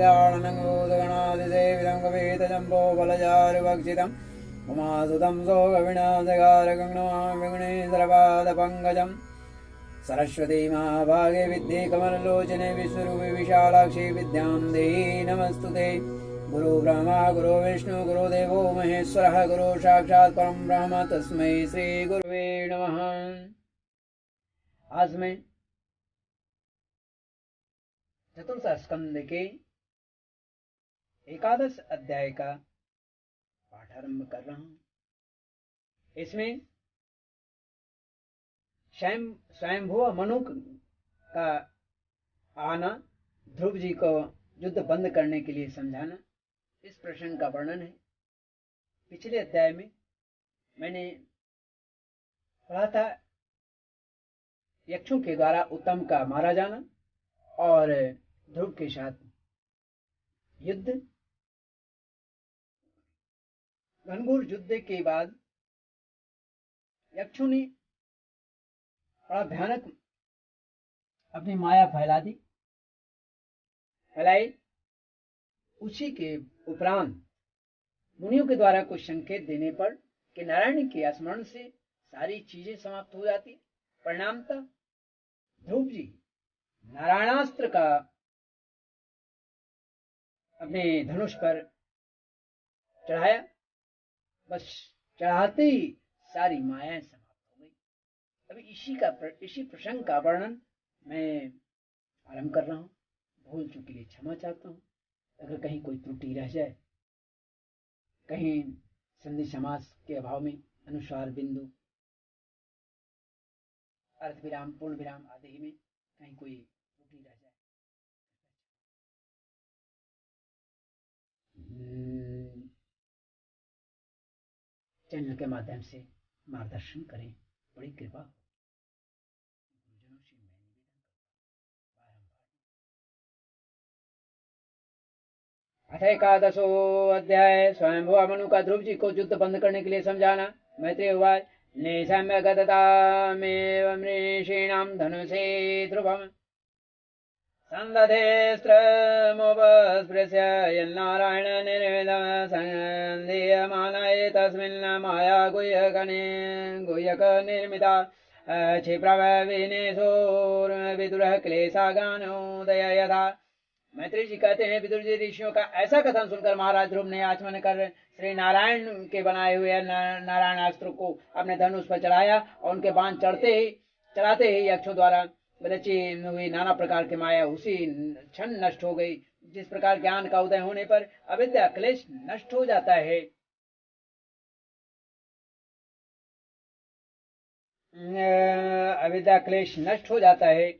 गजाननगणादिदेविदं कपितजम्बो बलचारुभक्षितम् उमासुतं शोकविनाशकारगं विघ्नेन्द्रपादपङ्कजम् सरस्वती महाभागे विद्ये कमललोचने विश्वरूपे विशालाक्षी विद्यां देहि नमस्तुते। गुरु ब्रह्मा गुरु विष्णु गुरु देवो महेश्वरः गुरु साक्षात् परम ब्रह्म तस्मै श्री गुरुवे नमः। आज मैं चतुर्थ स्कंद के एकादश अध्याय का पाठारंभ कर रहा हूं। इसमें स्वयंभुव मनु का आना, ध्रुव जी को युद्ध बंद करने के लिए समझाना, इस प्रसंग का वर्णन है। पिछले अध्याय में मैंने पढ़ा था यक्षों के द्वारा उत्तम का मारा जाना और ध्रुव के साथ युद्ध। घनघोर युद्ध के बाद यक्षों ने बड़ा भयानक अपनी माया फैलाई। उसी के उपरांत मुनियों के द्वारा कुछ संकेत देने पर कि नारायण के स्मरण से सारी चीजें समाप्त हो जाती। परिणामतः ध्रुव जी नारायणास्त्र का अपने धनुष पर चढ़ाया, बस चढ़ाते ही सारी मायाएं समाप्त हो गई। अभी इसी प्रसंग का वर्णन मैं आरंभ कर रहा हूं। भूल चूक के लिए क्षमा चाहता हूं। अगर कहीं कोई त्रुटि रह जाए, कहीं संधि समास के अभाव में अनुस्वार बिंदु, अर्थ विराम, पूर्ण विराम आदि में कहीं कोई त्रुटि रह जाए, चैनल के माध्यम से मार्गदर्शन करें, बड़ी कृपा। अथ एकादशो अध्याय स्वयंभुव मनु का ध्रुव जी को युद्ध बंद करने के लिए समझाना। मैत्रेय उवाच निशम्य गततामेव ऋषीणां धनुषे ध्रुवम् सन्दधेऽस्त्रमुपस्पृश्य यन्नारायण निर्मितं सन्धीयमानये तस्मिन् माया गुह्यक निर्मिता क्षिप्रविनेशोर्विदुरः क्लेशागानोदय यथा। मैत्री जी कहते हैं, विदुर जी ऋषियों का ऐसा कथन सुनकर महाराज ध्रुव ने आचमन कर श्री नारायण के बनाए हुए नारायणास्त्र को अपने धनुष पर चढ़ाया और उनके बाण चढ़ाते ही यक्षों द्वारा रची हुई नाना प्रकार की माया उसी क्षण नष्ट हो गई। जिस प्रकार ज्ञान का उदय होने पर अविद्या क्लेश नष्ट हो जाता है, अविद्या क्लेश नष्ट हो जाता है,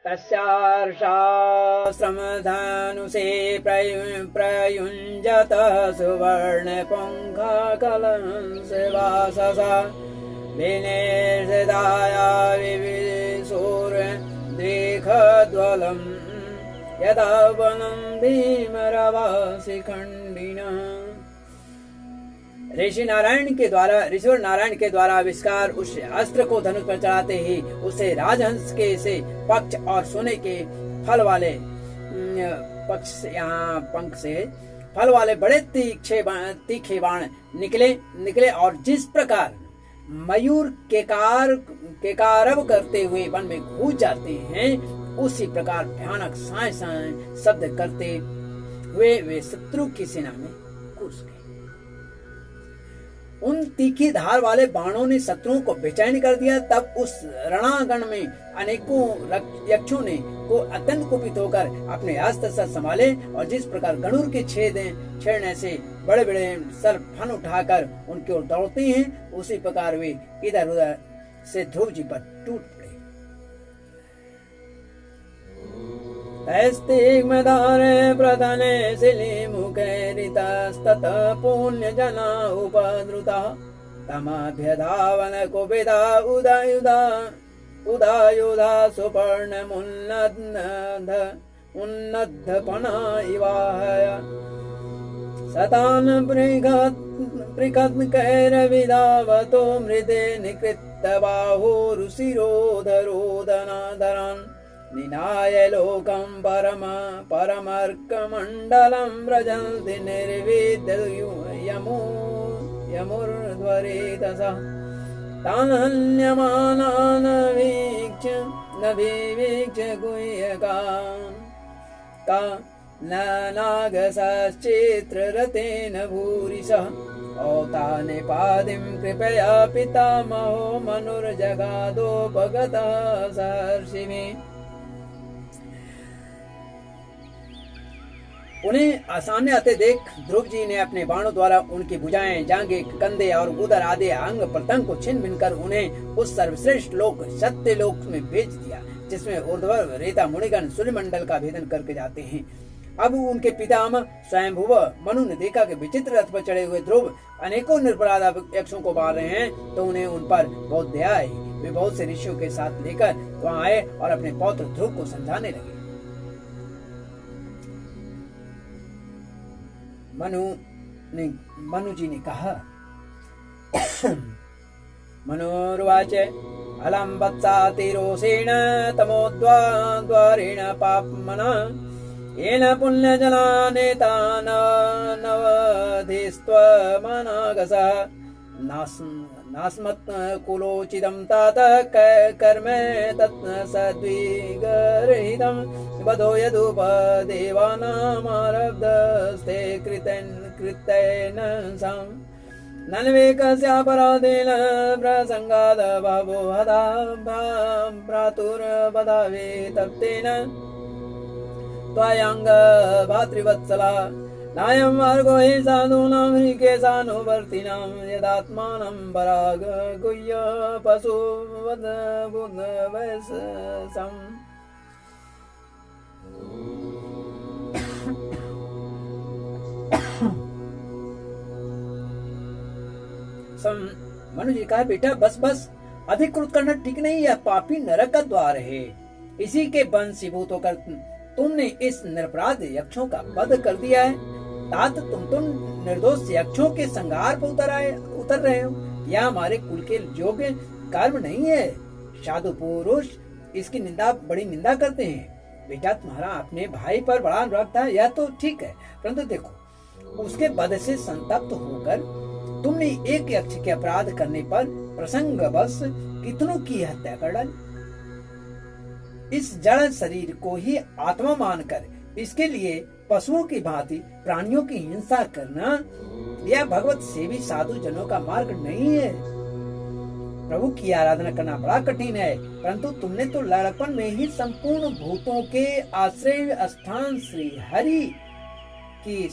तस्यार्षाश्रमधनुषे प्रयुञ्जत सुवर्णपुङ्खकलंसवाससा विनिर्षिताया विविशूर्द्विखद्वलम् यदा वनं भीमरवासिखण्डिनः। ऋषिवर नारायण के द्वारा आविष्कार उस अस्त्र को धनुष पर चढ़ाते ही उससे राजहंस के से पक्ष और सोने के फल वाले पक्ष से यहाँ पंख से फल वाले बड़े तीखे बाण निकले और जिस प्रकार मयूर केकारव करते हुए वन में कूद जाते हैं, उसी प्रकार भयानक साय शब्द करते हुए वे शत्रु की सेना में घुस गए। उन तीखी धार वाले बाणों ने शत्रुओं को बेचैन कर दिया। तब उस रणांगण में अनेकों यक्षों ने को अत्यंत कुपित होकर अपने अस्त्र संभाले और जिस प्रकार गणुर के छेड़ने से बड़े बड़े सर फन उठाकर उनकी ओर दौड़ते हैं, उसी प्रकार वे इधर उधर से ध्रुव जी पर टूट पड़े। तैस्तिग्मधारे प्रधने शिलिमुखैरितस्तत पुण्यजना उपद्रुता तमाभ्यधावन कुपिता उदायुधा सुपर्णमुन्नद्धपना इवाहय सतान् पृगत्कैरविधावतो मृदे निकृत्त बाहुरुशिरोधरोदनाधरान् निनाय लोकं परमर्कमण्डलं व्रजन्ति यमुर्ध्वरेतसः तान् हन्यमानान् न विवीक्ष्य गुह्यकान् नागसश्चित्ररतेन भूरिशः औताने पादिं कृपया पितामहो मनुर्जगादोपगतः सहर्षिमे। उन्हें आसानी आते देख ध्रुव जी ने अपने बाणों द्वारा उनकी भुजाएं, जांघें, कंधे और उदर आदि अंग प्रत्यंग को छिन्न भिन्न कर उन्हें उस सर्वश्रेष्ठ लोक सत्य लोक में भेज दिया, जिसमें ऊर्ध्वर रेता मुनिगण सूर्यमंडल का भेदन करके जाते हैं। अब उनके पितामह स्वयंभुव मनु ने देखा कि विचित्र रथ पर चढ़े हुए ध्रुव अनेकों निरपराध यक्षों को मार रहे हैं, तो उन्हें उन पर बहुत दया आई। वे बहुत से ऋषियों के साथ लेकर वहां आए और अपने पौत्र ध्रुव को समझाने लगे। मनु जी ने कहा, मनोर्वाच अलम वत्सातिरोषेण तमोद्वारेण पापमना येन पुण्यजनानेतानवधिस्त्वमनागसः नास्मत् कुलोचितं तात कर्म तत् सद्विगरहितं वधो यदुपदेवानामारब्धस्ते कृतेन सम् नन्वेकस्यापराधेन प्रसंगाद बभो हता भ्रातुर्वधावे तप्तेन त्वयाङ्ग भातृवत्सला नायं मार्गो हि साधूनां ह्रीकेशानुवर्तिनां यदात्मानं पराग गुह्य पशुवद् बुद्धवैसम्। मनु जी कहा, बेटा बस बस अधिक क्रोध करना ठीक नहीं, यह पापी नरक का द्वार है। इसी के वंशीभूत होकर तुमने इस निरपराध यक्षों का वध कर दिया है। तात तुम निर्दोष यक्षों के संहार पर उतर रहे हो। यह हमारे कुल के योग्य कर्म नहीं है। साधु पुरुष इसकी बड़ी निंदा करते हैं। बेटा तुम्हारा अपने भाई पर बड़ा अनुराग था, यह तो ठीक है, परंतु देखो उसके वध से संतप्त होकर तुमने एक यक्ष के अपराध करने पर प्रसंगवश कितनों की हत्या कर डाली। इस जड़ शरीर को ही आत्मा मानकर इसके लिए पशुओं की भांति प्राणियों की हिंसा करना यह भगवत सेवी साधु जनों का मार्ग नहीं है। प्रभु की आराधना करना बड़ा कठिन है, परंतु तुमने तो लड़कपन में ही संपूर्ण भूतों के आश्रय स्थान श्री हरि की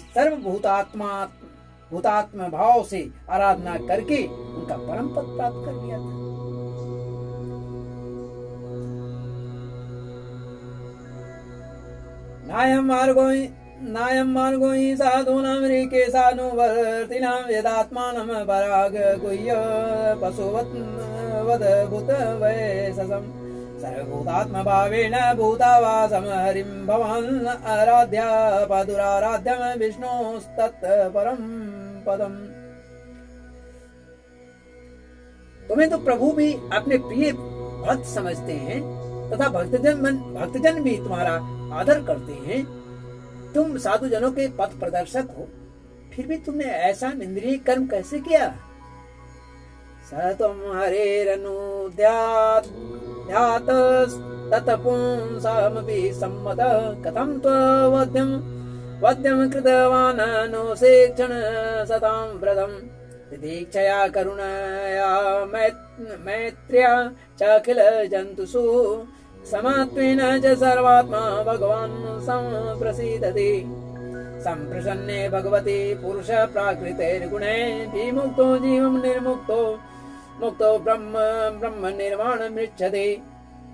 भूतात्मा भाव से आराधना करके उनका परम पद प्राप्त कर लिया था। नायं मार्गो हि साधूनां ह्रीकेशानुवर्तिनां यदात्मानं पराग गुह्य पशुवद् भूतवैससम् सर्वभूतात्मभावेन भूतावासं हरिं भवान् आराध्या पादुराराध्यं विष्णोस्तत् परं पदम्। तुम्हें तो प्रभु भी अपने प्रिय भक्त समझते हैं तथा भक्तजन भी तुम्हारा आदर करते हैं। तुम साधु जनों के पथ प्रदर्शक हो, फिर भी तुमने ऐसा निंदनीय कर्म कैसे किया। सतम हरेरनुध्यात तत्पुंसामपि सम्मत कथं त्ववद्यं कृतवान् नो सेक्षण सतां व्रतम् दीक्षया करुणया मैत्र्या चाखिल जन्तुषु समत्वेन च सर्वात्मा भगवान् सम्प्रसीदति। सम्प्रसन्ने भगवती पुरुष प्राकृतेर्गुणे विमुक्तो जीवं निर्मुक्तो मुक्तो ब्रह्म निर्वाणमृच्छति।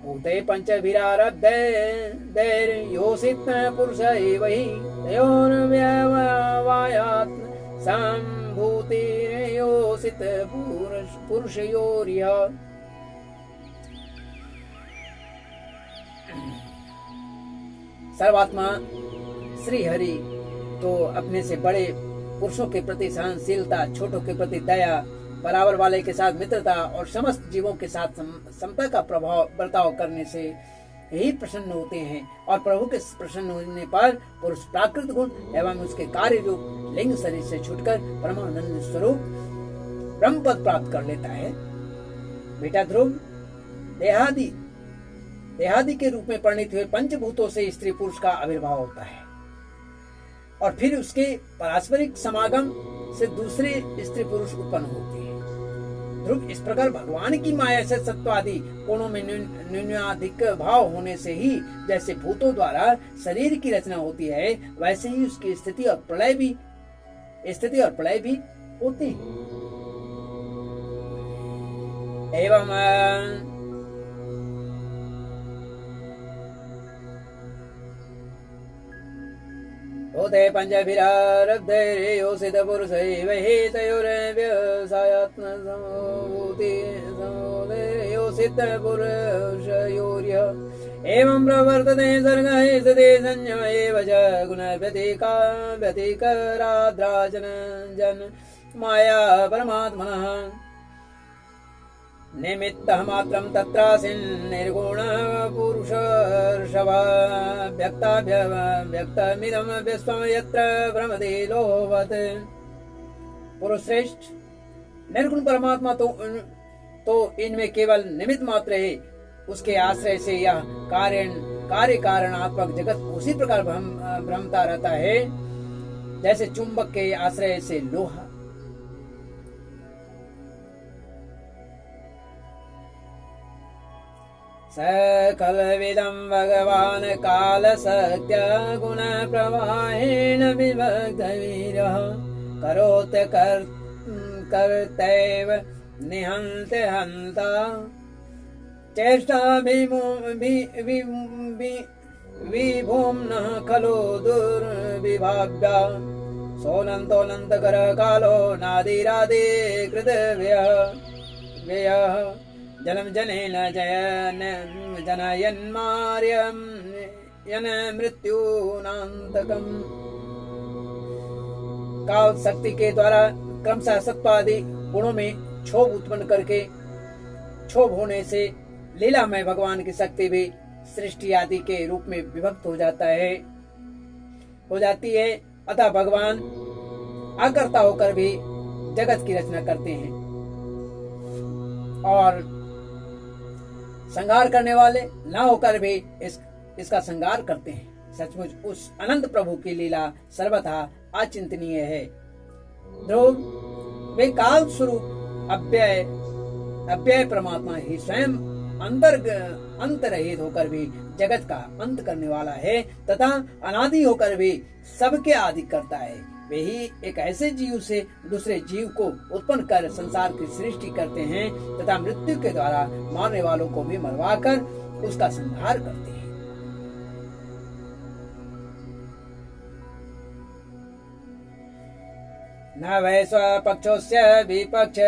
भूते पञ्चभिरारब्धैर्योषित पुरुष एव हि तयोर्व्यववायात् सम्भूतिर्योषित पुरुषयोरिह। सर्वात्मा श्री हरि तो अपने से बड़े पुरुषों के प्रति सहनशीलता, छोटों के प्रति दया बराबर वाले के साथ मित्रता और समस्त जीवों के साथ समता का बर्ताव करने से यही प्रसन्न होते हैं। और प्रभु के प्रसन्न होने पर पुरुष प्राकृत गुण एवं उसके कार्य रूप लिंग शरीर से छूटकर परमानंद स्वरूप ब्रह्म पद प्राप्त कर लेता है। बेटा ध्रुव, देहादि के रूप में परिणित हुए पंचभूतों से स्त्री पुरुष का आविर्भाव होता है और फिर उसके पारस्परिक समागम से दूसरे स्त्री पुरुष उत्पन्न होते हैं। ध्रुव, इस प्रकार भगवान की माया से सत्वादि गुणों में न्यूनाधिक भाव होने से ही जैसे भूतों द्वारा शरीर की रचना होती है, वैसे ही उसकी स्थिति और प्रलय भी होते हैं। एवं होते पंचभिरारब्धैर्योषित पुरुषैव हेतयोर्व्यवसायात्म समभूति समोदयोषित पुरुषयोर्य एवं प्रवर्तते सर्गः सते संयम एव च गुण व्यतिकराद्राजन जन माया परमात्मनः निमित्तः मात्रं तत्रासीन् निर्गुण पुरुषर्षभ व्यक्तमिदं विश्वं यत्र भ्रमति लोभवत्। पुरुष श्रेष्ठ, निर्गुण परमात्मा तो इनमें केवल निमित्त मात्र है। उसके आश्रय से यह कार्य कारणात्मक जगत उसी प्रकार भ्रमता रहता है जैसे चुंबक के आश्रय से लोहा। सकलविदं भगवान् कालशक्त्या गुणप्रवाहेण विभक्तवीर्यः करोत् कर्तैव निहन्ते हन्ता चेष्टा विभुम्नः खलु दुर्विभाव्या सोऽनन्तोऽनन्तकर कालो नादिरादि कृतव्ययः जन्म जनेन जनयन्मार्यं यन मृत्युनान्तकम्। काल शक्ति के द्वारा क्रमशः सत्वादि गुणों में क्षोभ उत्पन्न करके क्षोभ होने से लीलामय भगवान की शक्ति भी सृष्टि आदि के रूप में विभक्त हो जाती है। अतः भगवान अकर्ता होकर भी जगत की रचना करते हैं और संहार करने वाले ना होकर भी इसका संहार करते हैं। सचमुच उस अनंत प्रभु की लीला सर्वथा अचिंतनीय है। ध्रुव, वे काल स्वरूप अव्यय परमात्मा ही स्वयं अंतरहित होकर भी जगत का अंत करने वाला है तथा अनादि होकर भी सबके आदि करता है। वे ही एक ऐसे जीव से दूसरे जीव को उत्पन्न कर संसार की सृष्टि करते हैं तथा मृत्यु के द्वारा मारने वालों को भी मरवाकर उसका संहार करते हैं। न वै स्वपक्षोऽस्य विपक्ष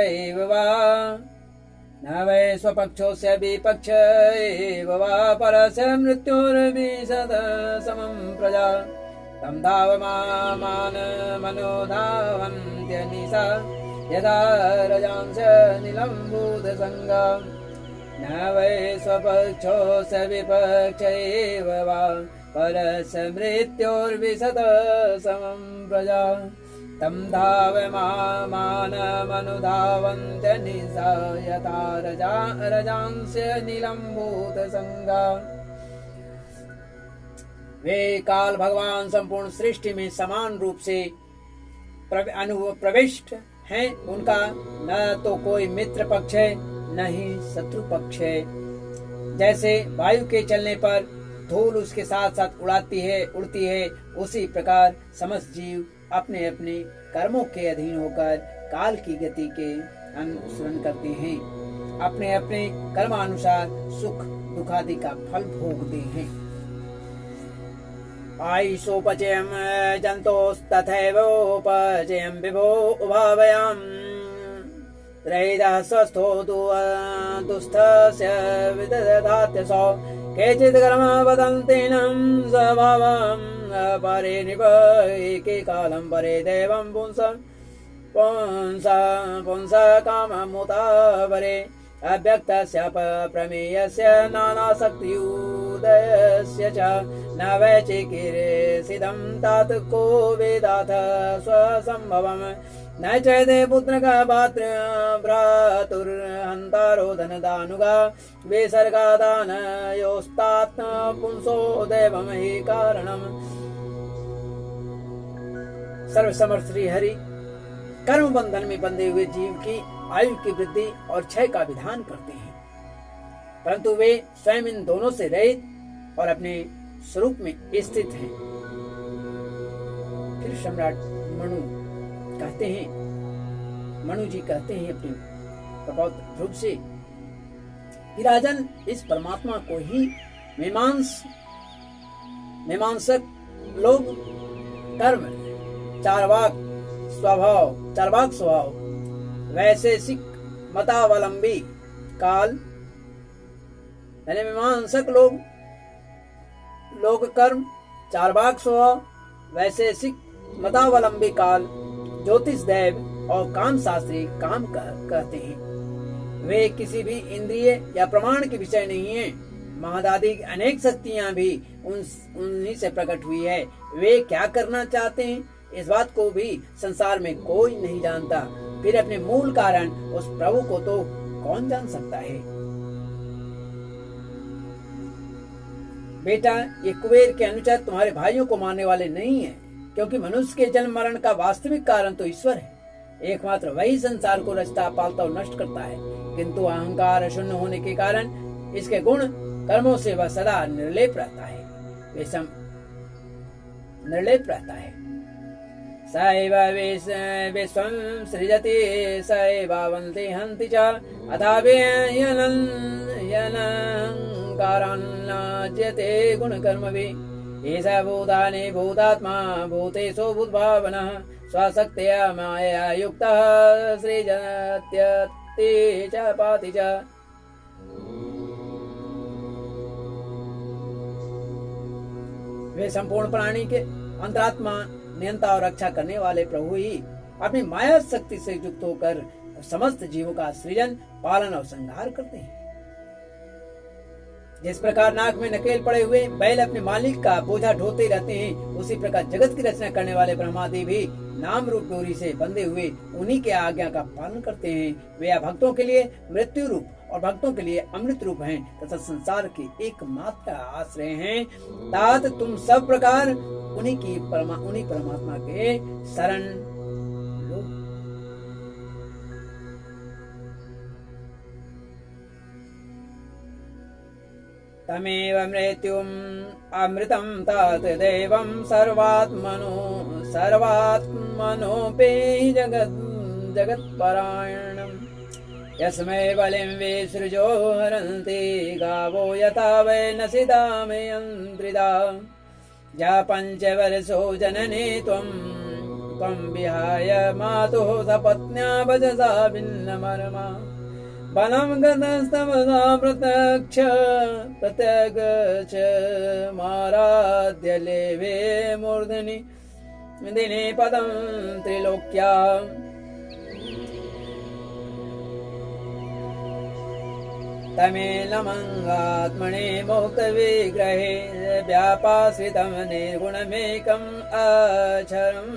एव वा परस्य मृत्युर्विशद समं प्रजा तं धावमान मनोधावन्त्यनिशा यदा रजांस निलम्बूतसंगा न वै स्वपक्षोऽस्य विपक्ष एव वा परस्य मृत्युर्विशद समं प्रजा तं धावमान मनोधावन्त्यनिशा यथा रजांस निलम्बूतसंगा। वे काल भगवान संपूर्ण सृष्टि में समान रूप से प्रविष्ट हैं। उनका न तो कोई मित्र पक्ष है न ही शत्रु पक्ष है। जैसे वायु के चलने पर धूल उसके साथ साथ उड़ती है उसी प्रकार समस्त जीव अपने अपने कर्मों के अधीन होकर काल की गति के अनुसरण करते हैं। अपने अपने कर्मानुसार सुख दुखादि का फल भोगते हैं। आयुषोपचयं जन्तोस्तथैवोपचयं विभो उभावयाम् त्रैधः स्वस्थो दुस्थस्य विदधात्यसौ केचित् कर्म वदन्तीनं स्वभावं परे नृप एके कालं परे दैवं पुंसं पुंसा काममुतावरे अव्यक्तस्य प्रमेयस्य नानाशक्तियुदयस्य च न वैचिकीर्षितं तात को वेदाथ स्वसंभवम् न चैते पुत्रक भ्रातुर्हन्तारो धनदानुगा विसर्गादानयोस्तात्म पुंसो दैवम हि कारणम्। सर्वसमर्थ श्री हरि कर्म बंधन में बंधे हुए जीव की आयु की वृद्धि और क्षय का विधान करते हैं, परंतु वे स्वयं इन दोनों से रहित और अपने स्वरूप में स्थित हैं। फिर सम्राट मनु जी कहते हैं अपने प्रभात रूप से कि राजन, इस परमात्मा को ही मीमांसक लोग कर्म, चार्वाक स्वभाव, वैशेषिक मतावलंबी काल, यानी मीमांसक लोग कर्म, चार्वाक स्वभाव, वैशेषिक मतावलंबी काल, ज्योतिष दैव और काम शास्त्री काम कहते हैं। वे किसी भी इंद्रिय या प्रमाण के विषय नहीं है। महादादी अनेक शक्तियां भी उन्हीं से प्रकट हुई है। वे क्या करना चाहते हैं इस बात को भी संसार में कोई नहीं जानता। फिर अपने मूल कारण उस प्रभु को तो कौन जान सकता है। बेटा, ये कुबेर के अनुचर तुम्हारे भाइयों को मारने वाले नहीं है, क्योंकि मनुष्य के जन्म मरण का वास्तविक कारण तो ईश्वर है। एकमात्र वही संसार को रचता, पालता और नष्ट करता है, किंतु अहंकार शून्य होने के कारण इसके गुण कर्मों से वह सदा निर्लेप रहता है। सैव विश्वं सृजति सैवावन्ति हन्ति च अथाव्ययनङ्कारान्नाज्यते गुणकर्मभिः। एष भूतानि भूतात्मा भूतेषु भूतभावनः स्वशक्त्या मायया युक्तः सृजत्यति च पाति च। वे संपूर्ण प्राणी के अंतरात्मा, नियंता और रक्षा करने वाले प्रभु ही अपनी माया शक्ति से युक्त होकर समस्त जीवों का सृजन, पालन और संहार करते हैं। जिस प्रकार नाक में नकेल पड़े हुए बैल अपने मालिक का बोझा ढोते रहते हैं, उसी प्रकार जगत की रचना करने वाले ब्रह्मादि भी नाम रूप डोरी से बंधे हुए उन्हीं के आज्ञा का पालन करते हैं। वे भक्तों के लिए मृत्यु रूप और भक्तों के लिए अमृत रूप हैं तथा संसार के एकमात्र आश्रय हैं। तात तुम सब प्रकार उन्हीं परमात्मा के शरण लो। तमेव मृत्युम् अमृतं तात दैवं सर्वात्मनोपेहि जगत्परायणम्। यस्मै बलिं विसृजो हरन्ति गावो यथा वै नसिदामयन्त्रिदा। जा पञ्चवर्षो जननी त्वं विहाय मातुः सपत्न्या भजसा भिन्नमर्मा। वनं गतस्तमसा प्रत्यगच्छ माराध्य लेवे मूर्धनि दिने पदं त्रिलोक्या। तमेलमङ्गात्मने मुक्तविग्रहे व्यापाश्रितं निर्गुणमेकम् अक्षरम्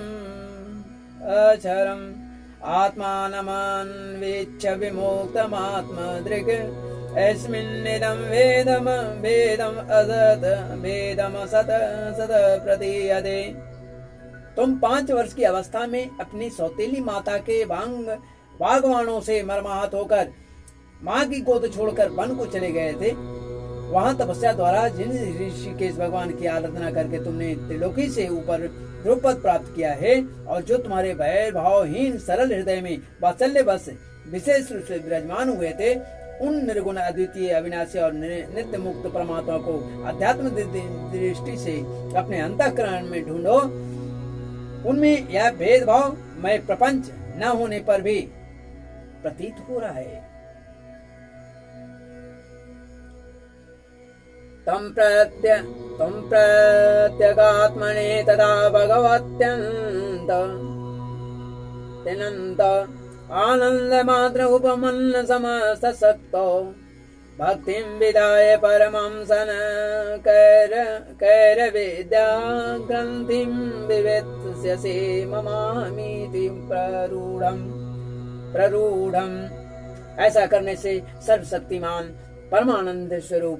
आत्मानमन्वीक्ष विमुक्तमात्मदृक्। यस्मिन्निदं भेदम् असत् प्रतीयते। तुम 5 वर्ष की अवस्था में अपनी सौतेली माता के बागवानों से मर्माहत होकर माँ की गोद छोड़कर वन को चले गए थे। वहाँ तपस्या द्वारा जिन ऋषिकेश भगवान की आराधना करके तुमने त्रिलोकी से ऊपर ध्रुवपद प्राप्त किया है, और जो तुम्हारे भय भावहीन सरल हृदय में वात्सल्य बस विशेष रूप से विराजमान हुए थे, उन निर्गुण अद्वितीय अविनाशी और नित्य मुक्त परमात्मा को अध्यात्म दृष्टि से अपने अंतःकरण में ढूंढो। उनमें यह भेदभाव मैं प्रपंच न होने पर भी प्रतीत हो रहा है। तम प्रत्यगात्मने तदा भगवत्यन्त तिनंत आनंद मात्र उपमन्न समस्त सक्तो भक्तिं विदाय परमं सन कैर विद्या ग्रंथिं विवेत्स्यसे ममामीति प्ररूढ़म। ऐसा करने से सर्वशक्तिमान परमानंद स्वरूप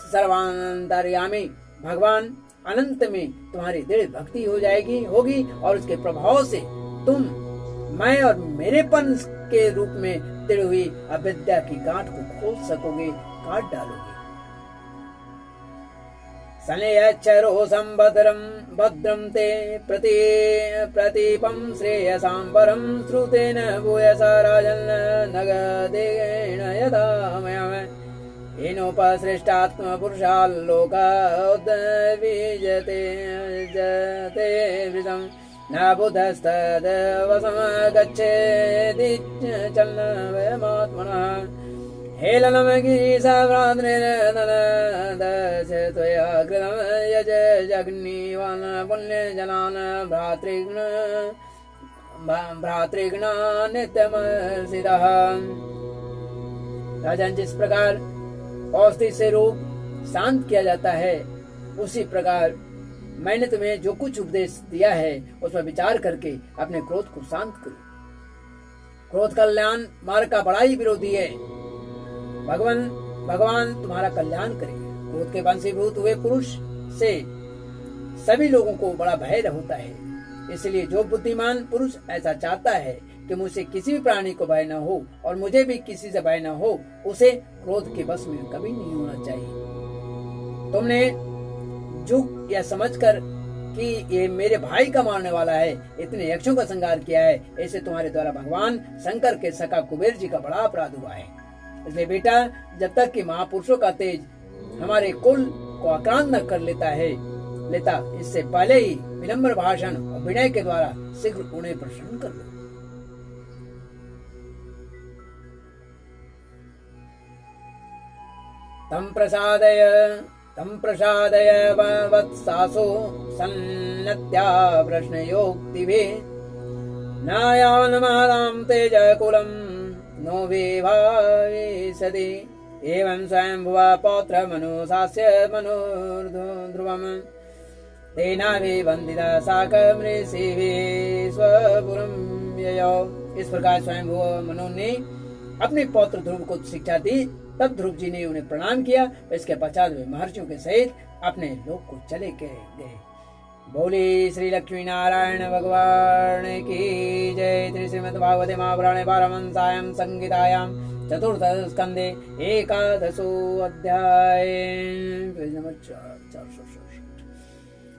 सर्वांतर्यामी भगवान अनंत में तुम्हारी दृढ़ भक्ति होगी और उसके प्रभाव से तुम मैं और मेरेपन के रूप में दृढ़ हुई अविद्या की गांठ को खोल सकोगे, काट डालोगे। सनेयच्छरो संभद्रम भद्रम ते प्रतीपम श्रेयसां परम श्रुतेन भूयसा राजन् नगदेन यदा मया येनोपसृष्टात्म पुरुषाल्लोका उद्विजते जते वृदम् न बुधस्तद्वसम गच्छेदि चलनवयमात्मनः हेलनं गिरिशभ्रातृर्नन्दस्य त्वया कृतं यज जग्निवान् पुण्यजनान् भ्रातृघ्ना नित्यमर्षितः। राजन, जिस प्रकार औषधि से रोग शांत किया जाता है, उसी प्रकार मैंने तुम्हें जो कुछ उपदेश दिया है उस पर विचार करके अपने क्रोध को शांत करो। क्रोध कल्याण मार्ग का बड़ा ही विरोधी है। भगवान तुम्हारा कल्याण करेगा। क्रोध के वंशीभूत हुए पुरुष से सभी लोगों को बड़ा भय होता है। इसलिए जो बुद्धिमान पुरुष ऐसा चाहता है कि मुझसे किसी भी प्राणी को भय न हो और मुझे भी किसी से भय न हो, उसे क्रोध के वश में कभी नहीं होना चाहिए। तुमने झुक या समझकर कि ये मेरे भाई का मारने वाला है, इतने यक्षों का संहार किया है, ऐसे तुम्हारे द्वारा भगवान शंकर के सखा कुबेर जी का बड़ा अपराध हुआ है। इसलिए बेटा, जब तक कि महापुरुषों का तेज हमारे कुल को आक्रांत न कर लेता, इससे पहले ही विनम्र भाषण और विनय के द्वारा शीघ्र उन्हें प्रसन्न कर लो। तम प्रसादय वत्सासो सन्नत्या प्रश्नयोक्तिभिः नायानमादां तेजकुलं नो विभाविषति। एवं स्वयंभुवा पौत्र मनुशास्य मनोर्ध्रुवम् तेनाभिवन्दिता साकमृषिभिः स्वपुरं ययौ। इस प्रकार स्वयंभुव मनु ने अपने पौत्र ध्रुव को शिक्षा दी। तब ध्रुव जी ने उन्हें प्रणाम किया। इसके पश्चात वे महर्षियों के सहित अपने लोक को चले गए। बोली श्री लक्ष्मी नारायण भगवान की जय। श्रीमद् भागवते महापुराणे पारमहंस्यां संहितायां चतुर्थ स्कंदे 11 अध्याय।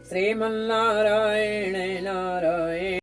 श्रीमन्नारायण नारायण।